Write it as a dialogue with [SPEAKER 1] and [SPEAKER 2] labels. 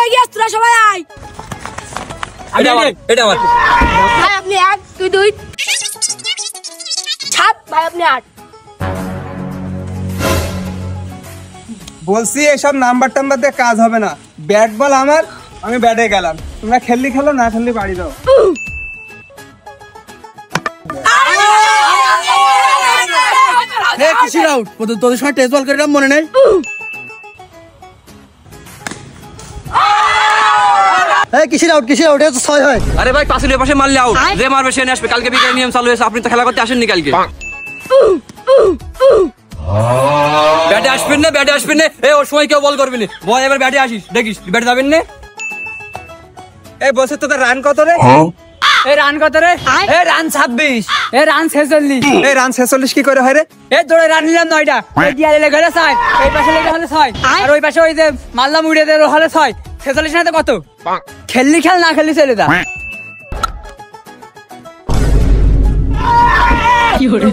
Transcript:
[SPEAKER 1] হয়ে গিয়েছে, তোরা সবাই আয়।
[SPEAKER 2] এটা আমার
[SPEAKER 1] ভাই আপনি 1 2 2 7 ভাই আপনি 8।
[SPEAKER 3] বলছি এসব নাম্বার টাম্বার দিয়ে কাজ হবে না, ব্যাট বল আমার, আমি ব্যাটে গেলাম, তোমরা খেললি খেলো, না খেললি বাড়ি দাও।
[SPEAKER 4] কিসের আউট? তোদের সময় টেস্ট বল করে মনে নেই? কিসের আউট? কিসের আউট? এটা 6 হয়।
[SPEAKER 2] আরে ভাই পাশের পাশে মারলে আউট, যে মারবে সে আসবে। কালকে বিকেল নিয়ম চালু হয়েছে, আপনি তো খেলা করতে আসেননি কালকে। ব্যাটে আসবেন না, ব্যাটে আসবেন না। এই ওর সময় কেউ বল করবি না, বল এবার ব্যাটে আসিস, দেখিস ব্যাটে যাবেন না।
[SPEAKER 3] এই বলছে তোদের রান কত রে?
[SPEAKER 5] এই রান কত রে? এই রান 26। এই রান 46।
[SPEAKER 3] এই রান 46 কি করে হয় রে?
[SPEAKER 5] এই তোরে রান নিলাম 9টা। এই দিয়ালে লেগে হলো 6, এই পাশে লেগে হলো 6, আর ওই পাশে ওই যে মাল্লা মুড়িয়ে দে হলো 6। 46 না তো কত? খেললি খেল, না খেললি চলে যা। কি হলো?